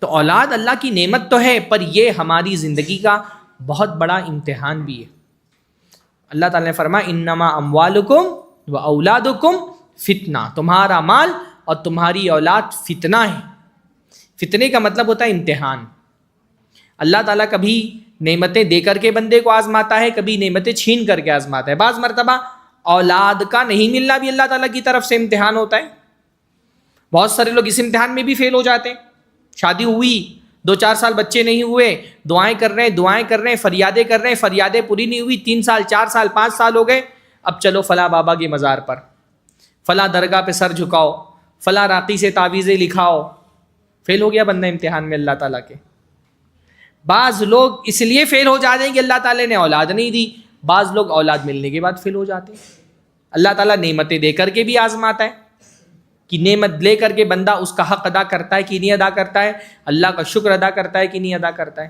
تو اولاد اللہ کی نعمت تو ہے، پر یہ ہماری زندگی کا بہت بڑا امتحان بھی ہے۔ اللہ تعالیٰ نے فرمایا انما اموالکم و اولادکم فتنہ، تمہارا مال اور تمہاری اولاد فتنہ ہے۔ فتنے کا مطلب ہوتا ہے امتحان۔ اللہ تعالیٰ کبھی نعمتیں دے کر کے بندے کو آزماتا ہے، کبھی نعمتیں چھین کر کے آزماتا ہے۔ بعض مرتبہ اولاد کا نہیں ملنا بھی اللہ تعالیٰ کی طرف سے امتحان ہوتا ہے۔ بہت سارے لوگ اس امتحان میں بھی فیل ہو جاتے ہیں۔ شادی ہوئی 2-4 سال بچے نہیں ہوئے، دعائیں کر رہے ہیں، فریادیں کر رہے ہیں، فریادیں پوری نہیں ہوئی، 3 سال 4 سال 5 سال ہو گئے، اب چلو فلاں بابا کے مزار پر، فلاں درگاہ پہ سر جھکاؤ، فلاں راقی سے تعویذیں لکھاؤ۔ فیل ہو گیا بندہ امتحان میں اللہ تعالیٰ کے۔ بعض لوگ اس لیے فیل ہو جاتے ہیں کہ اللہ تعالیٰ نے اولاد نہیں دی، بعض لوگ اولاد ملنے کے بعد فیل ہو جاتے ہیں۔ اللہ تعالیٰ نعمتیں دے کر کے بھی آزماتا ہے کہ نعمت لے کر کے بندہ اس کا حق ادا کرتا ہے کہ نہیں ادا کرتا ہے، اللہ کا شکر ادا کرتا ہے کہ نہیں ادا کرتا ہے۔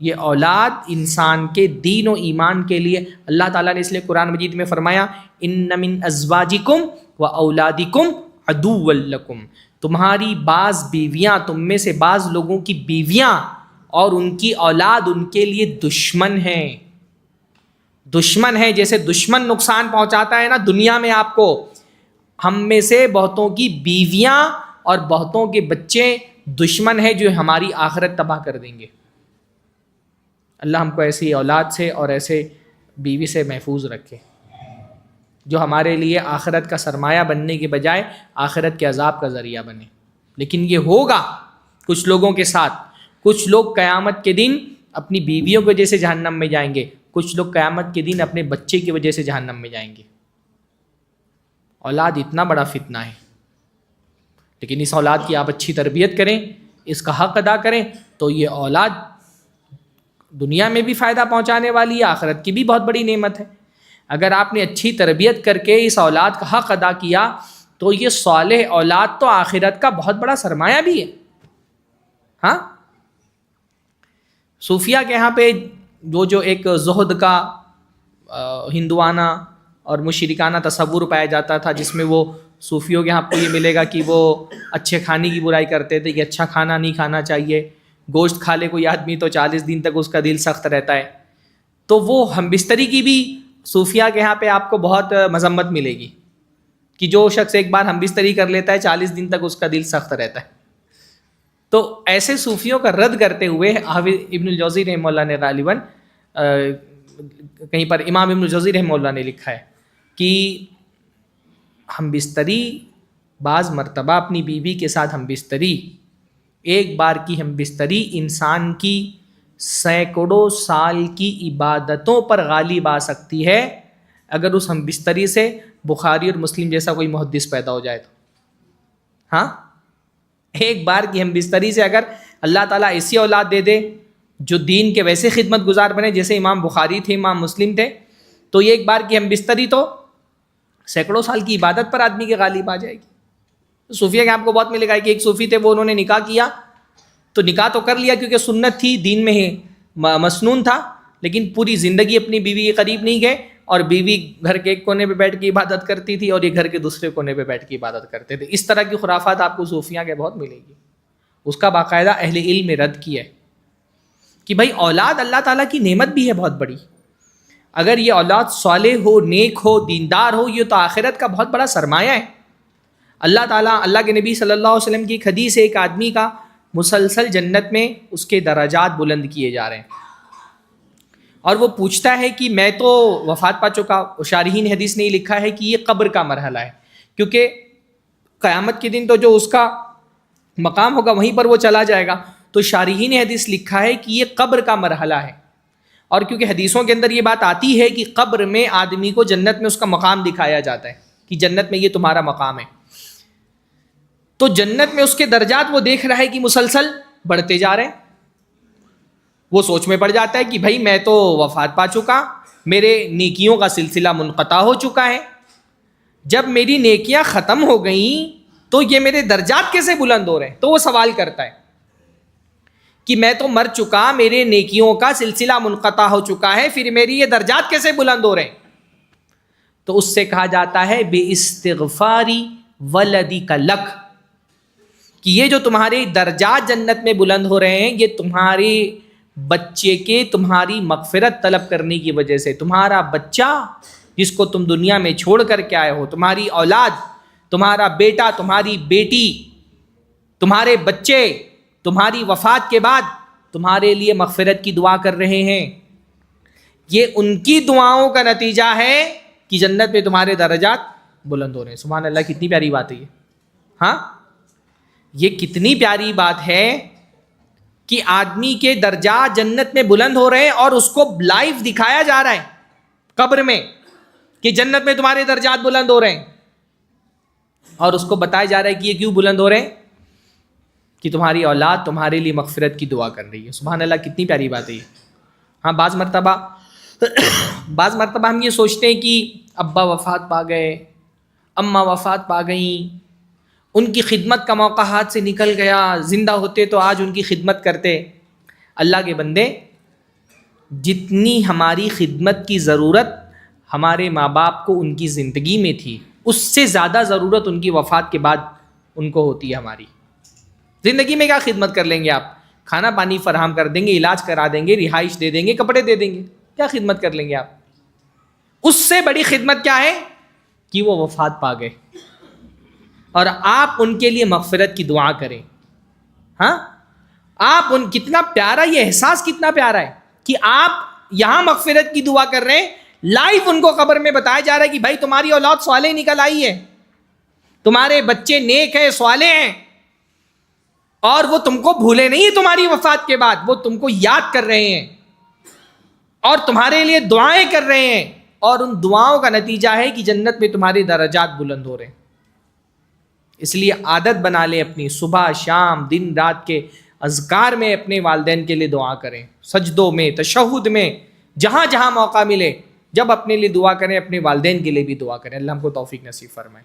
یہ اولاد انسان کے دین و ایمان کے لیے اللہ تعالیٰ نے اس لیے قرآن مجید میں فرمایا ان من ازواجکم و اولادکم عدو لکم، تمہاری بعض بیویاں، تم میں سے بعض لوگوں کی بیویاں اور ان کی اولاد ان کے لیے دشمن ہیں۔ دشمن ہے، جیسے دشمن نقصان پہنچاتا ہے نا دنیا میں آپ کو، ہم میں سے بہتوں کی بیویاں اور بہتوں کے بچے دشمن ہیں جو ہماری آخرت تباہ کر دیں گے۔ اللہ ہم کو ایسی اولاد سے اور ایسے بیوی سے محفوظ رکھے جو ہمارے لیے آخرت کا سرمایہ بننے کے بجائے آخرت کے عذاب کا ذریعہ بنے۔ لیکن یہ ہوگا کچھ لوگوں کے ساتھ، کچھ لوگ قیامت کے دن اپنی بیویوں کی وجہ سے جہنم میں جائیں گے، کچھ لوگ قیامت کے دن اپنے بچے کی وجہ سے جہنم میں جائیں گے۔ اولاد اتنا بڑا فتنہ ہے، لیکن اس اولاد کی آپ اچھی تربیت کریں، اس کا حق ادا کریں تو یہ اولاد دنیا میں بھی فائدہ پہنچانے والی ہے، آخرت کی بھی بہت بڑی نعمت ہے۔ اگر آپ نے اچھی تربیت کر کے اس اولاد کا حق ادا کیا تو یہ صالح اولاد تو آخرت کا بہت بڑا سرمایہ بھی ہے۔ ہاں، صوفیہ کے یہاں پہ جو ایک زہد کا ہندوانہ اور مشرکانہ تصور پایا جاتا تھا، جس میں وہ صوفیوں کے یہاں آپ کو یہ ملے گا کہ وہ اچھے کھانے کی برائی کرتے تھے کہ اچھا کھانا نہیں کھانا چاہیے، گوشت کھا لے کوئی آدمی تو 40 دن تک اس کا دل سخت رہتا ہے۔ تو وہ ہم بستری کی بھی صوفیہ کے یہاں پہ آپ کو بہت مذمت ملے گی کہ جو شخص ایک بار ہم بستری کر لیتا ہے 40 دن تک اس کا دل سخت رہتا ہے۔ تو ایسے صوفیوں کا رد کرتے ہوئے حافظ ابن الجوزی رحمہ اللہ نے غالباً کہیں پر امام ابن الجوزی رحمہ اللہ نے لکھا ہے کہ ہم بستری بعض مرتبہ اپنی بیوی کے ساتھ ہم بستری، ایک بار کی ہم بستری انسان کی سینکڑوں سال کی عبادتوں پر غالب آ سکتی ہے اگر اس ہم بستری سے بخاری اور مسلم جیسا کوئی محدث پیدا ہو جائے تو۔ ہاں، ایک بار کی ہم بستری سے اگر اللہ تعالیٰ ایسی اولاد دے دے جو دین کے ویسے خدمت گزار بنے جیسے امام بخاری تھے، امام مسلم تھے، تو یہ ایک بار کی ہم بستری تو سینکڑوں سال کی عبادت پر آدمی کے غالب آ جائے گی۔ صوفیہ کے آپ کو بہت ملے گا کہ ایک صوفی تھے، وہ انہوں نے نکاح کیا تو نکاح تو کر لیا کیونکہ سنت تھی، دین میں مسنون تھا، لیکن پوری زندگی اپنی بیوی کے قریب نہیں گئے، اور بیوی گھر کے ایک کونے پہ بیٹھ کے عبادت کرتی تھی اور یہ گھر کے دوسرے کونے پہ بیٹھ کے عبادت کرتے تھے۔ اس طرح کی خرافات آپ کو صوفیہ کے بہت ملے گی۔ اس کا باقاعدہ اہل علم نے رد کیا ہے کہ بھائی اولاد اللہ تعالیٰ کی نعمت بھی ہے بہت بڑی، اگر یہ اولاد صالح ہو، نیک ہو، دیندار ہو، یہ تو آخرت کا بہت بڑا سرمایہ ہے۔ اللہ تعالیٰ، اللہ کے نبی صلی اللہ علیہ وسلم کی ایک حدیث ہے، ایک آدمی کا مسلسل جنت میں اس کے درجات بلند کیے جا رہے ہیں، اور وہ پوچھتا ہے کہ میں تو وفات پا چکا۔ شارحین حدیث نے یہ لکھا ہے کہ یہ قبر کا مرحلہ ہے، کیونکہ قیامت کے دن تو جو اس کا مقام ہوگا وہیں پر وہ چلا جائے گا۔ تو شارحین حدیث لکھا ہے کہ یہ قبر کا مرحلہ ہے، اور کیونکہ حدیثوں کے اندر یہ بات آتی ہے کہ قبر میں آدمی کو جنت میں اس کا مقام دکھایا جاتا ہے کہ جنت میں یہ تمہارا مقام ہے، تو جنت میں اس کے درجات وہ دیکھ رہا ہے کہ مسلسل بڑھتے جا رہے ہیں۔ وہ سوچ میں پڑ جاتا ہے کہ بھائی میں تو وفات پا چکا، میرے نیکیوں کا سلسلہ منقطع ہو چکا ہے، جب میری نیکیاں ختم ہو گئیں تو یہ میرے درجات کیسے بلند ہو رہے ہیں؟ تو وہ سوال کرتا ہے کہ میں تو مر چکا، میرے نیکیوں کا سلسلہ منقطع ہو چکا ہے، پھر میری یہ درجات کیسے بلند ہو رہے ہیں؟ تو اس سے کہا جاتا ہے بِاِسْتِغْفَارِ وَلَدِكَ لَكَ، کہ یہ جو تمہارے درجات جنت میں بلند ہو رہے ہیں یہ تمہارے بچے کے تمہاری مغفرت طلب کرنے کی وجہ سے. تمہارا بچہ جس کو تم دنیا میں چھوڑ کر کے آئے ہو, تمہاری اولاد, تمہارا بیٹا, تمہاری بیٹی, تمہارے بچے تمہاری وفات کے بعد تمہارے لیے مغفرت کی دعا کر رہے ہیں. یہ ان کی دعاؤں کا نتیجہ ہے کہ جنت میں تمہارے درجات بلند ہو رہے ہیں. سبحان اللہ, کتنی پیاری بات ہے یہ. ہاں, یہ کتنی پیاری بات ہے کہ آدمی کے درجات جنت میں بلند ہو رہے ہیں اور اس کو لائیو دکھایا جا رہا ہے قبر میں کہ جنت میں تمہارے درجات بلند ہو رہے ہیں, اور اس کو بتایا جا رہا ہے کہ یہ کیوں بلند ہو رہے ہیں, کہ تمہاری اولاد تمہارے لیے مغفرت کی دعا کر رہی ہے. سبحان اللہ, کتنی پیاری بات ہے یہ. ہاں, بعض مرتبہ ہم یہ سوچتے ہیں کہ ابا وفات پا گئے, اماں وفات پا گئیں, ان کی خدمت کا موقع ہاتھ سے نکل گیا, زندہ ہوتے تو آج ان کی خدمت کرتے. اللہ کے بندے, جتنی ہماری خدمت کی ضرورت ہمارے ماں باپ کو ان کی زندگی میں تھی, اس سے زیادہ ضرورت ان کی وفات کے بعد ان کو ہوتی ہے. ہماری زندگی میں کیا خدمت کر لیں گے آپ؟ کھانا پانی فراہم کر دیں گے, علاج کرا دیں گے, رہائش دے دیں گے, کپڑے دے دیں گے, کیا خدمت کر لیں گے آپ؟ اس سے بڑی خدمت کیا ہے کہ وہ وفات پا گئے اور آپ ان کے لیے مغفرت کی دعا کریں. ہاں, آپ ان, کتنا پیارا یہ احساس, کتنا پیارا ہے کہ آپ یہاں مغفرت کی دعا کر رہے ہیں, لائیو ان کو قبر میں بتایا جا رہا ہے کہ بھائی تمہاری اولاد صالح نکل آئی ہے, تمہارے بچے نیک ہیں, صالح ہیں, اور وہ تم کو بھولے نہیں تمہاری وفات کے بعد, وہ تم کو یاد کر رہے ہیں اور تمہارے لیے دعائیں کر رہے ہیں, اور ان دعاؤں کا نتیجہ ہے کہ جنت میں تمہارے درجات بلند ہو رہے ہیں. اس لیے عادت بنا لیں اپنی, صبح شام دن رات کے اذکار میں اپنے والدین کے لیے دعا کریں, سجدوں میں, تشہد میں, جہاں جہاں موقع ملے جب اپنے لیے دعا کریں, اپنے والدین کے لیے بھی دعا کریں. اللہ ہم کو توفیق نصیب فرمائے.